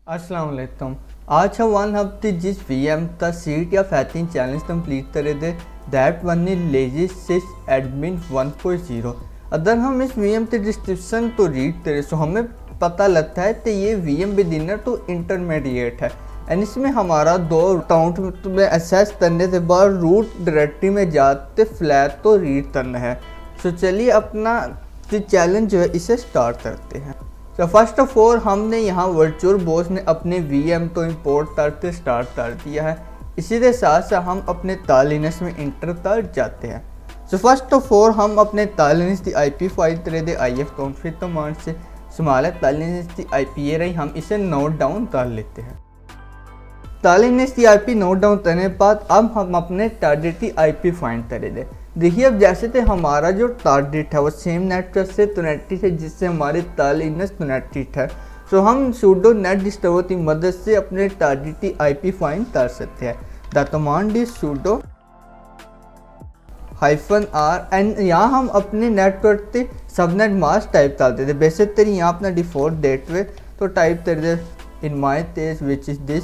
अस्सलाम वालेकुम। आज हम वन हफ्ते जिस VM ता सीट या फैटिंग चैलेंज कंप्लीट करे दे that one lazy sysadmin 1.0। अगर हम इस VM के डिस्क्रिप्शन तो रीड करें तो हमें पता लगता है कि ये VM बिगिनर तो इंटरमीडिएट है एंड इसमें हमारा दो अकाउंट में एक्सेस करने के बाद रूट डायरेक्टरी में जाते फ्लैग तो रीड करना है। तो चलिए अपना चैलेंज जो है इसे स्टार्ट करते हैं। तो फर्स्ट ऑफ ऑल हमने यहाँ वर्चुअल बॉस ने अपने VM तो इंपोर्ट करके स्टार्ट कर दिया है। इसी के साथ साथ हम अपने तालिनस में इंटर कर जाते हैं। तो फर्स्ट ऑफ ऑल हम अपने तालिनस की IP फाइल तरह दे IF कॉन्फिग कमांड से संभाले तालिनस की IP ये रही, हम इसे नोट डाउन कर लेते हैं। तालिनस की IP नोट डाउन करने के बाद अब हम अपने टारगेट की IP फाइंड करे दे। देखिए अब जैसे थे हमारा जो टारगेट है वो सेम नेटवर्क से कनेक्टेड है जिससे हमारे तालिनस कनेक्टेड है। तो हम सूडो नेट डिस्कवर की मदद से अपने टारगेट की IP फाइंड कर सकते हैं। The command is pseudo -r and यहाँ हम अपने नेटवर्क के सबनेट मास्क टाइप कर देते। बेसिक तेरी यहाँ अपना डिफॉल्ट गेटवे तो टाइप कर दे इन माई तेज विच इज दिस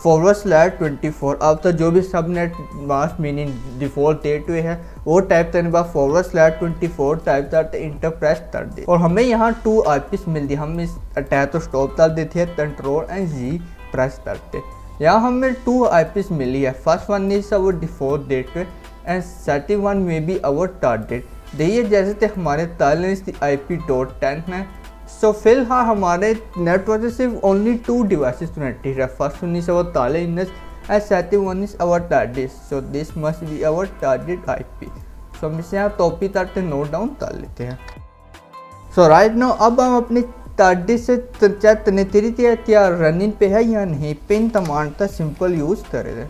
/24। अब तो जो भी subnet mask meaning default gateway है वो टाइप करने के बाद /24 टाइप करते इंटर प्रेस कर दे और हमें यहाँ 2 IPs मिलती। हम इस अटैक तो स्टॉप कर देते हैं, कंट्रोल एंड G प्रेस करते। यहाँ हमें 2 IPs मिली है। First one is our default gateway and second one में बी अवर टारगेट। देखिए जैसे कि हमारे तालिनस की IP.10 है। सो फिलहाल हमारे नेटवर्क से सिर्फ ओनली 2 डिवाइसेस कनेक्टेड है। फर्स्ट वन इज अवर तालिनस and second one is our target. So this must be our target IP। सो हम इसे यहाँ टॉपिक करके नोट डाउन कर लेते हैं। सो राइट नाउ अब हम अपनी टारगेट से चेक करने तरीके क्या रनिंग पे है या नहीं। पिन कमांड का सिंपल यूज करें।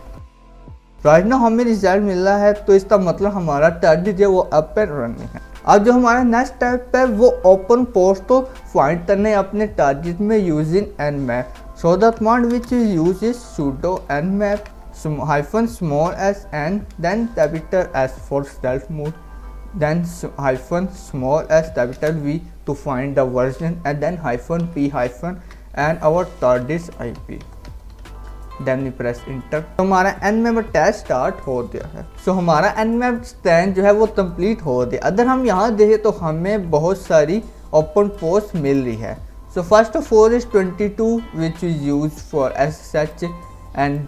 राइट नाउ हमें रिजल्ट मिल रहा है तो इसका मतलब हमारा टारगेट जो वो अप एंड रनिंग है। अब जो हमारा नेक्स्ट स्टेप है वो ओपन पोस्ट तो फाइंड करने अपने टारगेट में using nmap। So the command which is use is sudo nmap -small s n then capital S for stealth mode then -small s capital V to find the version and then -p and our target's IP। Then we press enter। तो हमारा nmap test start हो गया है। सो हमारा nmap stand जो है वो complete हो गया। अगर हम यहाँ देखें तो हमें बहुत सारी ओपन पोस्ट मिल रही है। So first of all is 22 which is use for SSH and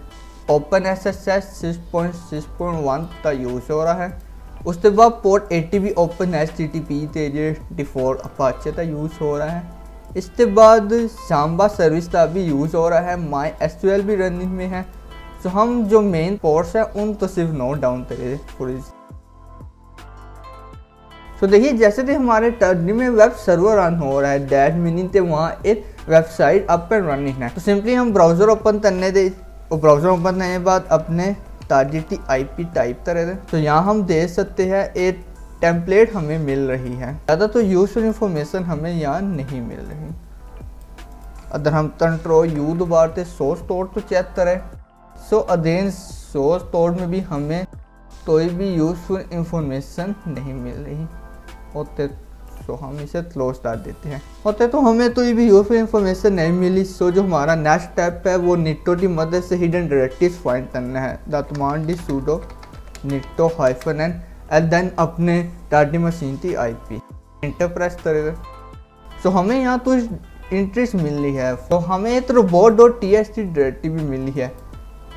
open SSH 6.6.1 का यूज हो रहा है। उसके बाद पोर्ट 80 भी ओपन HTTP के डिफॉल्ट अपाचे का यूज हो रहा है। इसके बाद सांबा सर्विस का भी यूज़ हो रहा है। MySQL भी रनिंग में है। तो हम जो मेन पोर्ट्स हैं उन तो सिर्फ नोट डाउन करें पूरी। तो देखिए जैसे कि हमारे टर्नी में वेब सर्वर रन हो रहा है दैट मीनिंग के वहाँ एक वेबसाइट अप एंड रनिंग है। तो सिंपली हम ब्राउज़र ओपन करने दे ब्राउज़र ओपन करने के बाद अपने टारगेट की IP टाइप करें। तो यहाँ हम देख सकते हैं एक टेम्पलेट हमें मिल रही है। ज़्यादा तो यूजफुल इंफॉर्मेशन हमें यहाँ नहीं मिल रही। अगर हम कंट्रोल U दबाते सोर्स कोड तो चेक करें। सो अगेन सोर्स कोड में भी हमें कोई भी यूजफुल इंफॉर्मेशन नहीं मिल रही होते। सो हम इसे क्लोज कर देते हैं। होते तो हमें कोई भी यूजफुल इंफॉर्मेशन नहीं मिली। सो जो हमारा नेक्स्ट स्टेप है वो निट्टो की मदद से हिडन डायरेक्टरीज फाइंड करना है। The command is sudo nitto -n and then अपने टारगेट मशीन की IP इंटर प्रेस करेगा। सो हमें यहाँ तो इंटरेस्ट मिल रही है। तो हमें एक robot.txt डायरेक्टरी भी मिली है।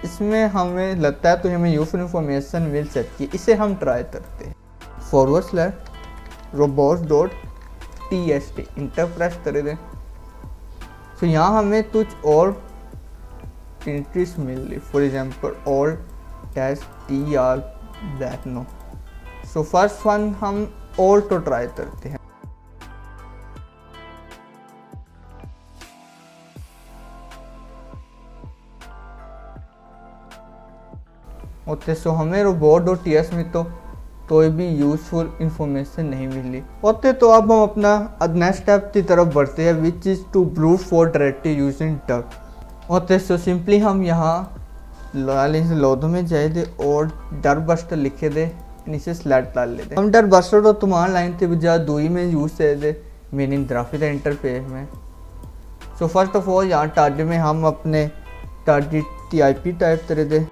इसमें हमें लगता है तो हमें यूजफुल इंफॉर्मेशन मिल सकती है। इसे हम ट्राई करते हैं। /robots.txt इंटर प्रेस कर दें। तो यहाँ हमें कुछ और इंटरेस्ट मिल रही। For example alt-tr so first one हम ऑल तो ट्राई करते हैं। ओके सो हमें robot.ts में तो कोई भी यूजफुल इंफॉर्मेशन नहीं मिली। ओके तो अब हम अपना नेक्स्ट स्टेप की तरफ बढ़ते हैं which is to brute for directory using डक। ओके सो सिंपली हम यहाँ लोडो में जाए दे और डर बस्टर लिखे दे नीचे स्लैट डाल लेते। हम डर बस्टर तो तुम्हारा लाइन थे बजा दुई में यूज कर दे मीनिंग ग्राफिक इंटरफेस में। सो फर्स्ट ऑफ ऑल यहाँ टारगेट में हम अपने टारगेट की IP टाइप कर दे।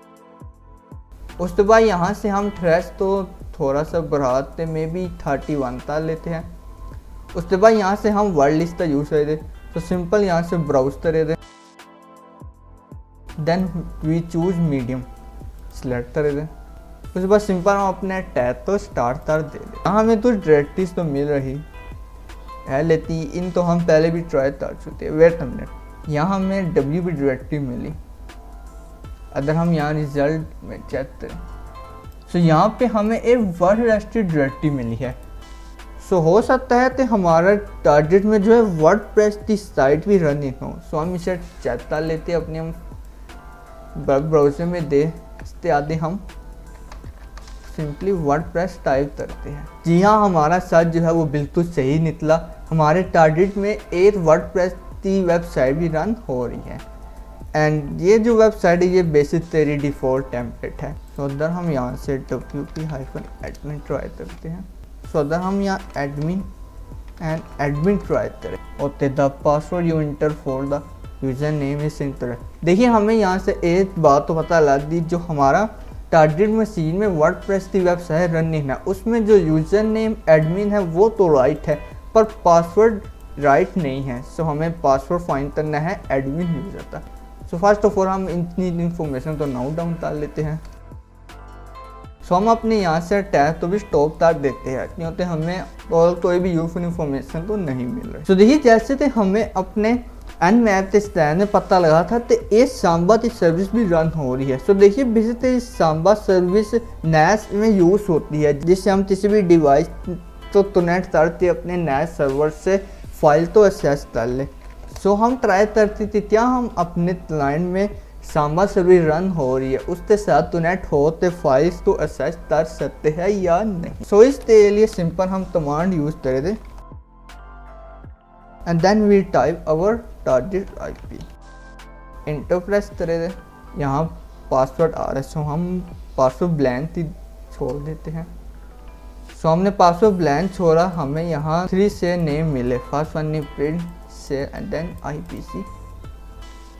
उसके बाद यहाँ से हम थ्रेश तो थोड़ा सा बढ़ाते मे बी 31 तक लेते हैं। उसके बाद यहाँ से हम वर्ड लिस्ट का यूज़ कर दे, तो सिंपल यहाँ से ब्राउज करे दे, then we choose medium select करे दे। उसके बाद सिंपल हम अपने टैग तो स्टार्ट कर दे दे। यहाँ हमें तो डायरेक्टरीज तो मिल रही है, लेती इन तो हम पहले भी ट्राई कर चुके हैं। वेट अ मिनट, यहाँ हमें WP डायरेक्टरी मिली। अगर हम यहाँ रिजल्ट में चेक करें तो यहाँ पे हमें एक वर्ड रजिस्ट्री डायरेक्टरी मिली है। सो हो सकता है कि हमारा टारगेट में जो है वर्डप्रेस की साइट भी रनिंग हो। सो हम इसे चेक कर लेते हैं अपने हम वेब ब्राउज़र में देखते आते हम सिंपली वर्डप्रेस टाइप करते हैं। जी हाँ, हमारा सर्च जो है वो बिल्कुल सही निकला। हमारे टारगेट में एक वर्डप्रेस की वेबसाइट भी रन हो रही है एंड ये जो वेबसाइट है ये बेसिक तेरी डिफ़ॉल्ट टेम्पलेट है। सो अदर हम यहाँ से wp-admin ट्राई करते हैं। सो अदर हम यहाँ admin ट्राई करें और the password you inter for the user name is inter. देखिए हमें यहाँ से एक बात तो पता लग दी, जो हमारा टारगेट मशीन में वर्डप्रेस की वेबसाइट रनिंग है उसमें जो यूज़र नेम एडमिन है वो तो राइट है पर पासवर्ड राइट नहीं है। सो हमें पासवर्ड फाइंड करना है एडमिन यूज़र का। सो फर्स्ट ऑफ ऑल हम इतनी इन्फॉर्मेशन तो नोट डाउन कर लेते हैं। सो हम अपने यहाँ से टैग तो भी स्टॉप कर देते हैं क्योंकि हमें और कोई भी यूजफुल इन्फॉर्मेशन तो नहीं मिल रही। सो देखिए जैसे कि हमें अपने Nmap के स्टैंड में पता लगा था तो ये सांबा की सर्विस भी रन हो रही है। सो देखिए बेसिकली सांबा सर्विस NAS में यूज़ होती है जिससे हम किसी भी डिवाइस तो कनेक्ट करते अपने NAS सर्वर से फाइल तो एक्सेस कर ले। सो हम ट्राई करते थे क्या हम अपने क्लाइंट में सांबा सर्विस रन हो रही है उसके साथ कनेक्ट हो तो फाइल्स तो एक्सेस कर सकते हैं या नहीं। सो इसके लिए सिंपल हम कमांड यूज़ करे थे and then we type our target IP, enter press करे थे। यहाँ पासवर्ड आ रहा है सो हम पासवर्ड ब्लैंक ही छोड़ देते हैं। सो हमने पासवर्ड ब्लैंक छोड़ा, हमें यहाँ 3 से नेम मिले। फर्स्ट वन ने print share and then IPC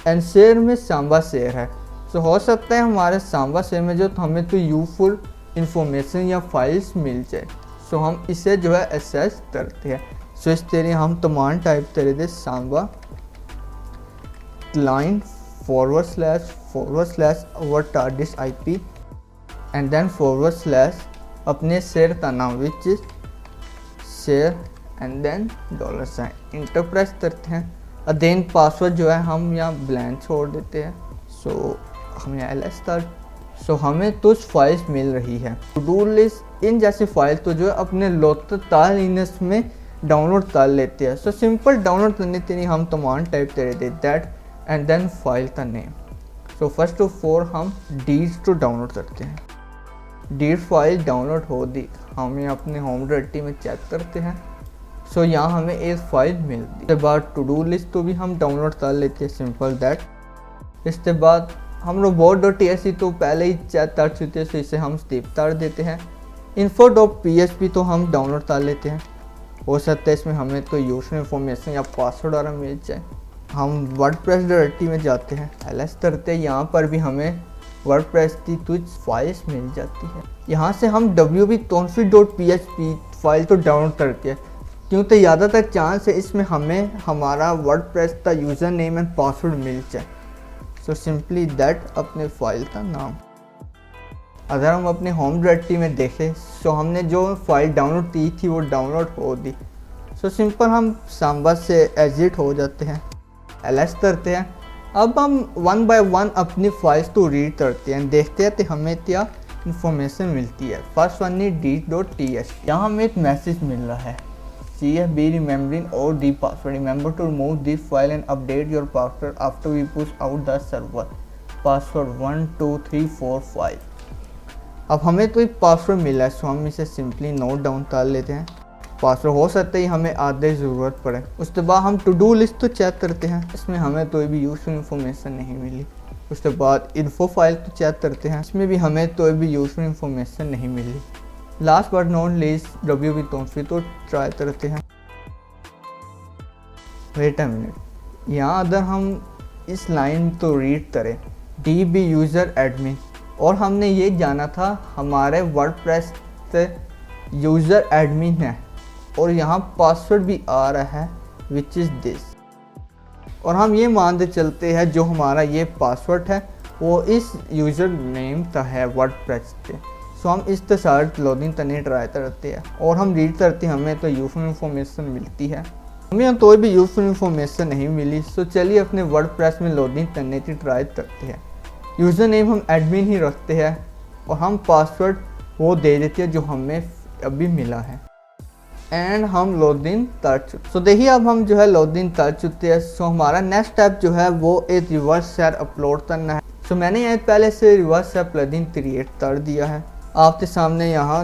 and share में सांबा शेयर है। सो हो सकता है हमारे सांबा शेयर में जो तो हमें तो यूजफुल इंफॉर्मेशन या फाइल्स मिल जाए। सो हम इसे जो है एक्सेस करते हैं। सो इस तरह हम कमांड टाइप करे थे Samba client // our target IP and then / अपने शेयर का नाम which is share and then $, enter press करते हैं। देन पासवर्ड जो है हम यहाँ ब्लैंक छोड़ देते हैं। सो हमें LS का सो हमें कुछ फाइल्स मिल रही है टू डू लिस्ट इन जैसी फाइल तो जो है अपने लोकल लिनक्स में डाउनलोड कर लेते हैं। सो सिंपल डाउनलोड करने के लिए हम कमांड टाइप कर देते दैट एंड देन फाइल का name. So first of all हम डीज तो डाउनलोड करते हैं। डीड फाइल डाउनलोड हो दी, हमें अपने होम डायरेक्टरी में चेक करते हैं। सो यहाँ हमें एक फाइल मिल दी। इसके बाद टू डू लिस्ट तो भी हम डाउनलोड कर लेते हैं सिंपल दैट। इसके बाद हम robot.tsc तो पहले ही चेक कर चुके हैं तो इसे हम स्किप कर देते हैं। info.php तो हम डाउनलोड कर लेते हैं, हो सकता है इसमें हमें तो यूजर इन्फॉर्मेशन या पासवर्ड वगैरह मिल जाए। हम वर्डप्रेस डायरेक्टरी में जाते हैं, LS करते हैं। यहाँ पर भी हमें वर्डप्रेस की कुछ फाइल्स मिल जाती है। यहाँ से हम wp-config.php फाइल तो डाउनलोड करते हैं क्योंकि ज़्यादातर चांस है इसमें हमें हमारा वर्डप्रेस का यूज़र नेम एंड पासवर्ड मिल जाए। सो सिंपली दैट अपने फाइल का नाम। अगर हम अपने होम डायरेक्टरी में देखें सो हमने जो फाइल डाउनलोड की थी वो डाउनलोड हो दी। सो सिंपल हम सांबा से एग्जिट हो जाते हैं, LS करते हैं। अब हम 1 बाय 1 अपनी फाइल्स तो रीड करते हैं, देखते हैं कि हमें क्या इन्फॉर्मेशन मिलती है। फर्स्ट वन है d.ts। यहाँ हमें एक मैसेज मिल रहा है CFB remembering all the password. Remember to remove this file and update your password after we push out the server. Password 1 2 3 4 5। अब हमें तो एक पासवर्ड मिला है सो हम इसे सिंपली नोट डाउन कर लेते हैं। पासवर्ड हो सकता है हमें आधे ज़रूरत पड़े। उसके बाद हम टू डू लिस्ट तो चेक करते हैं, इसमें हमें कोई भी यूजफुल इन्फॉर्मेशन नहीं मिली। उसके बाद इन्फो फाइल तो चेक करते हैं, इसमें भी हमें कोई भी यूजफुल इन्फॉर्मेशन नहीं मिली। Last but not least wp-config तो ट्राई करते हैं। वेट अ मिनट, यहाँ अगर हम इस लाइन तो रीड करें DB यूज़र एडमिन, और हमने ये जाना था हमारे वर्डप्रेस से यूज़र एडमिन है, और यहाँ पासवर्ड भी आ रहा है विच इज़ दिस, और हम ये मानते चलते हैं जो हमारा ये पासवर्ड है वो इस यूज़र नेम का है वर्डप्रेस पे। सो हम इस तरह लॉगिन करने ट्राई करते हैं और हम रीड करते हैं, हमें तो यूज़फुल इंफॉर्मेशन मिलती है। हमें यहाँ कोई भी यूज़फुल इंफॉर्मेशन नहीं मिली। सो चलिए अपने वर्डप्रेस में लॉगिन करने की ट्राई करते हैं। यूज़र नेम हम एडमिन ही रखते हैं और हम पासवर्ड वो दे देते हैं जो हमें अभी मिला है, एंड हम लॉगिन कर चुके। सो देखिए अब हम जो है लॉगिन कर चुके हैं। सो हमारा नेक्स्ट स्टेप जो है वो एक रिवर्स शेयर अपलोड करना है। सो मैंने यहाँ पहले से रिवर्स शेयर प्लगइन क्रिएट कर दिया है। आपके सामने यहाँ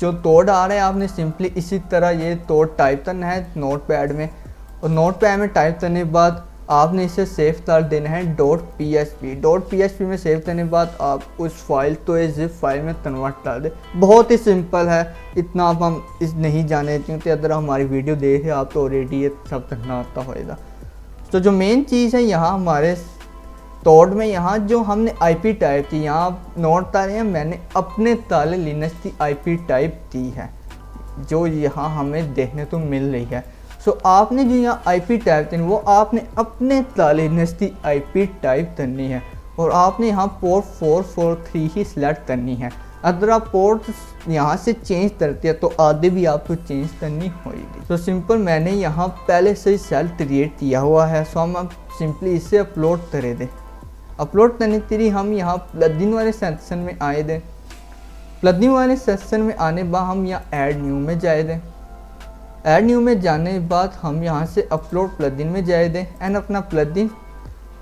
जो कोड आ रहा है आपने सिंपली इसी तरह ये कोड टाइप करना है नोटपैड में, और नोटपैड में टाइप करने के बाद आपने इसे सेव कर देना है .php में सेव करने के बाद आप उस फाइल तो ये जिप फाइल में कन्वर्ट कर दे। बहुत ही सिंपल है, इतना अब हम इस नहीं जाने क्योंकि अगर हमारी वीडियो देखे आप तो ऑलरेडी ये सब करना आता होएगा। तो जो मेन चीज़ है यहाँ हमारे कोड में यहाँ जो हमने IP टाइप थी, यहाँ आप नोट कर रहे हैं मैंने अपने ताले लिनक्स की IP टाइप दी है जो यहाँ हमें देखने को मिल रही है। सो आपने जो यहाँ IP टाइप करनी वो आपने अपने ताले लिनक्स की IP टाइप करनी है और आपने यहाँ पोर्ट 443 ही सिलेक्ट करनी है। अगर आप पोर्ट यहाँ से चेंज करते हैं तो आगे भी आपको चेंज करनी होगी। तो सिंपल मैंने यहाँ पहले से ही सेल क्रिएट किया हुआ है। सो हम अब सिंपली इसे अपलोड कर दें। अपलोड करने के लिए हम यहाँ प्लगइन वाले सेक्शन में आए दें। प्लगइन वाले सेक्शन में आने के बाद हम यहाँ ऐड न्यू में जाए दें। ऐड न्यू में जाने के बाद हम यहाँ से अपलोड प्लगइन में जाए दें एंड अपना प्लगइन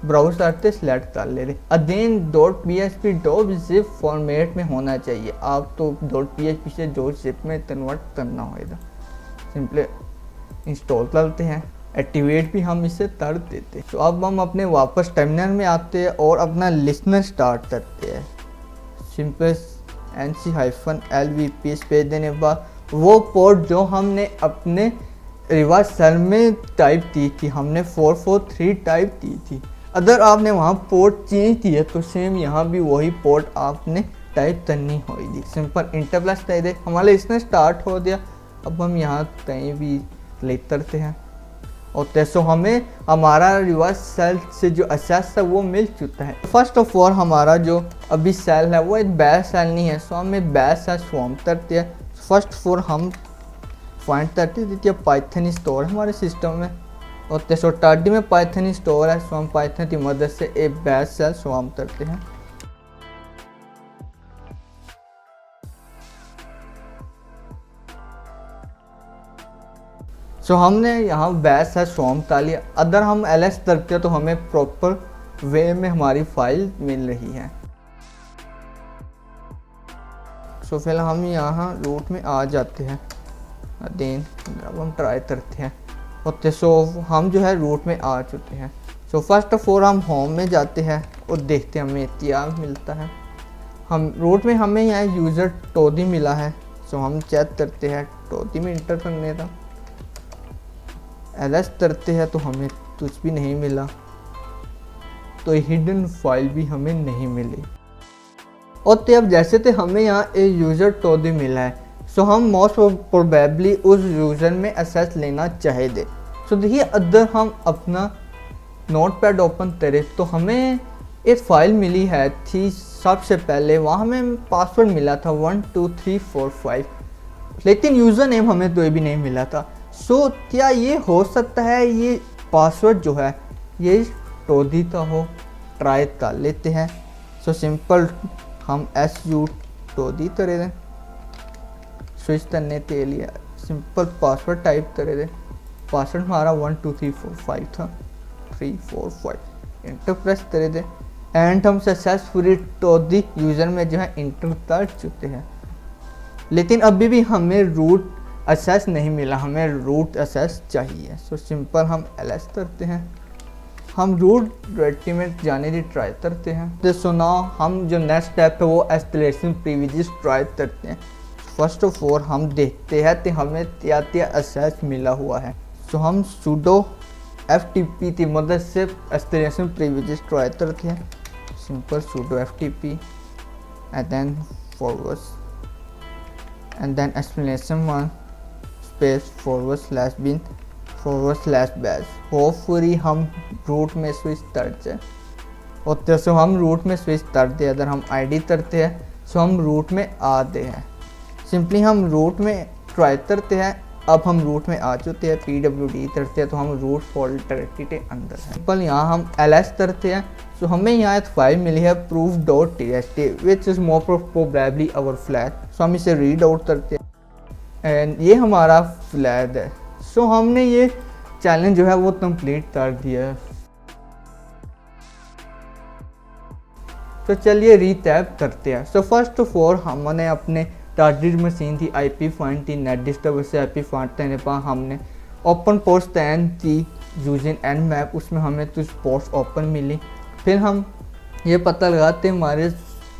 ब्राउज़र से सिलेक्ट कर ले दें। अगेन .php .zip फॉर्मेट में होना चाहिए, आप तो .php से .zip में कन्वर्ट करना होगा। सिंपली इंस्टॉल करते हैं, एक्टिवेट भी हम इसे कर देते हैं। तो अब हम अपने वापस टर्मिनल में आते हैं और अपना लिसनर स्टार्ट करते हैं। सिंपल nc-lvp स्पेस देने के बाद वो पोर्ट जो हमने अपने रिवर्स शेल में टाइप की थी, हमने 443 टाइप की थी। अगर आपने वहाँ पोर्ट चेंज किया तो सेम यहाँ भी वही पोर्ट आपने टाइप करनी होगी। सिंपल इंटर प्लस दे दे, हमारा लिसनर स्टार्ट हो गया। अब हम यहाँ कहीं भी क्लिक करते हैं और तो हमें हमारा रिवर्स सेल से जो एक्सेस है वो मिल चुका है। फर्स्ट ऑफ ऑल हमारा जो अभी सेल है वो एक बैच सेल नहीं है, सो हमें बैच सेल फॉर्म करते हैं। फर्स्ट फॉर हम फाइंड करते देखिए पाइथन स्टोर हमारे सिस्टम में, और तो टाडी में पाइथन स्टोर है। सो हम पाइथन की मदद से एक बैच सेल फॉर्म करते हैं। सो हमने यहाँ बैच सेल फॉर्म कर लिया। अगर हम ls करते हैं तो हमें प्रॉपर वे में हमारी फाइल मिल रही है। सो फिलहाल हम यहाँ रूट में आ जाते हैं। देन अब हम ट्राई करते हैं और सो हम जो है रूट में आ चुके हैं। सो फर्स्ट ऑफ ऑल हम होम में जाते हैं और देखते हैं हमें क्या मिलता है। हम रूट में हमें यहाँ यूज़र टोदी मिला है। सो हम चेक करते हैं टोदी में इंटर करने का, ls करते हैं तो हमें कुछ भी नहीं मिला, तो हिडन फाइल भी हमें नहीं मिली। और तो अब जैसे थे हमें यहाँ एक यूज़र टोदी मिला है, सो हम मोस्ट प्रोबेबली उस यूज़र में एक्सेस लेना चाहेंगे। सो देखिए अगर हम अपना नोटपैड ओपन करें तो हमें एक फ़ाइल मिली है थी सबसे पहले, वहाँ हमें पासवर्ड मिला था 12345, लेकिन यूज़र नेम हमें कोई भी नहीं मिला था। सो क्या ये हो सकता है ये पासवर्ड जो है ये टोदी का हो? ट्राई कर लेते हैं। सो सिंपल हम su टोदी करे दें। स्विच करने के लिए सिंपल पासवर्ड टाइप करे दें। पासवर्ड हमारा 12345 था 345, इंटर प्रेस करे दें एंड हम सक्सेसफुली टोदी यूज़र में जो है इंटर कर चुके हैं। लेकिन अभी भी हमें रूट एक्सेस नहीं मिला, हमें रूट एक्सेस चाहिए। सो सिंपल हम ls करते हैं, हम रूट डायरेक्टरी में जाने की ट्राई करते हैं। सो नाउ हम जो नेक्स्ट स्टेप है वो एस्केलेशन प्रिविलेजेस ट्राई करते हैं। फर्स्ट ऑफ ऑल हम देखते हैं कि हमें क्या क्या एक्सेस मिला हुआ है। सो हम sudo FTP की मदद से एक्सटेंशन प्रिविलेज ट्राई करते हैं। Simple sudo FTP and then forward and then /1 space /bin/bash। Hopefully हम रूट में स्विच करते हैं और जैसे हम रूट में स्विच करते हैं, अगर हम ID करते हैं तो हम रूट में आते हैं। सिंपली हम रूट में ट्राई करते हैं। अब हम रूट में आ चुके हैं, pwd करते हैं तो हम रूट फोल्डर के अंदर है। सिंपल यहाँ हम ls करते हैं तो हमें यहाँ एक फाइल मिली है proof.txt which is more probably our flag. So हम इसे रीड आउट करते हैं एंड ये हमारा फ्लैग है। सो हमने ये चैलेंज जो है वो कंप्लीट कर दिया है। तो चलिए रीटैप करते हैं। सो फर्स्ट ऑफ ऑल हमने अपने टारगेट मशीन थी IP फाइंड थी, नेट डिस्टर्ब से IP फाइंड करने पर हमने ओपन पोस्ट 10 थी यूजिंग nmap, उसमें हमें कुछ पोस्ट ओपन मिली। फिर हम ये पता लगाते हमारे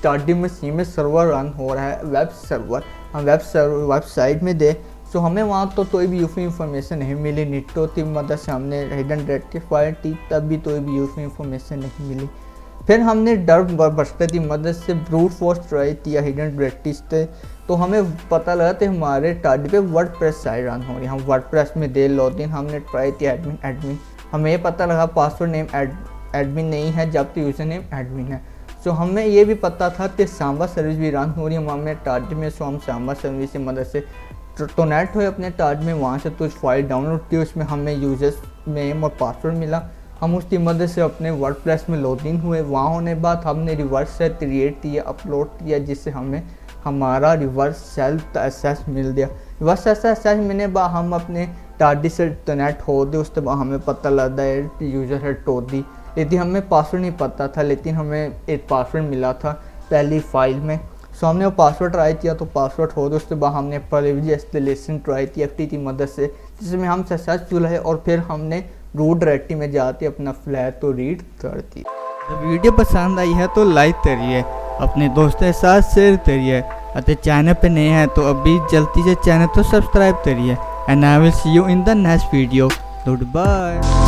टारगेट मशीन में सर्वर रन हो रहा है, वेब सर्वर। हम वेबसाइट में दे तो हमें वहाँ तो कोई भी यूजफुल इंफॉर्मेशन नहीं मिली। निटो की मदद से हमने हिडन डायरेक्टरी फाइल थी, तब भी कोई भी यूजफुल इंफॉर्मेशन नहीं मिली। फिर हमने डर्ट बस्टर की मदद से ब्रूट फोर्स ट्राई किया हिडन डायरेक्टरी से, तो हमें पता लगा कि हमारे टारगेट पे वर्डप्रेस साइट रन हो रही है। हम वर्डप्रेस में दे लॉगिन हमने ट्राई किया एडमिन। हमें ये पता लगा पासवर्ड नेम एडमिन नहीं है जबकि यूजर नेम एडमिन है। सो हमें ये भी पता था कि सांबा सर्विस भी रन हो रही है हमें टारगेट में। सो हम सांबा सर्विस की मदद से टोनेट हुए अपने टारगेट में, वहाँ से कुछ फाइल डाउनलोड की, उसमें हमें यूजर्स नेम और पासवर्ड मिला। हम उसकी मदद से अपने वर्डप्रेस में लॉगिन हुए। वहाँ होने बाद हमने रिवर्स सेल क्रिएट किया, अपलोड किया, जिससे हमें हमारा रिवर्स सेल एक्सेस मिल गया। रिवर्स एक्सेस मिलने बाद हम अपने टारगेट से कनेक्ट हो गए। उसके बाद हमें पता लगा है यूज़र है टोदी, लेकिन हमें पासवर्ड नहीं पता था, लेकिन हमें एक पासवर्ड मिला था पहली फाइल में। सो हमने वो पासवर्ड ट्राई किया तो पासवर्ड हो गया। उसके बाद हमने प्रिविलेज इंस्टॉलेशन ट्राई किया FTP की मदद से, जिसमें हम सक्सेसफुल है। और फिर हमने रूट डायरेक्टरी में जाते अपना फ्लैग तो रीड कर दी। वीडियो पसंद आई है तो लाइक करिए, अपने दोस्तों के साथ शेयर करिए, और चैनल पे नए हैं तो अभी जल्दी से चैनल तो सब्सक्राइब करिए। And I will see you in the next video. Good bye.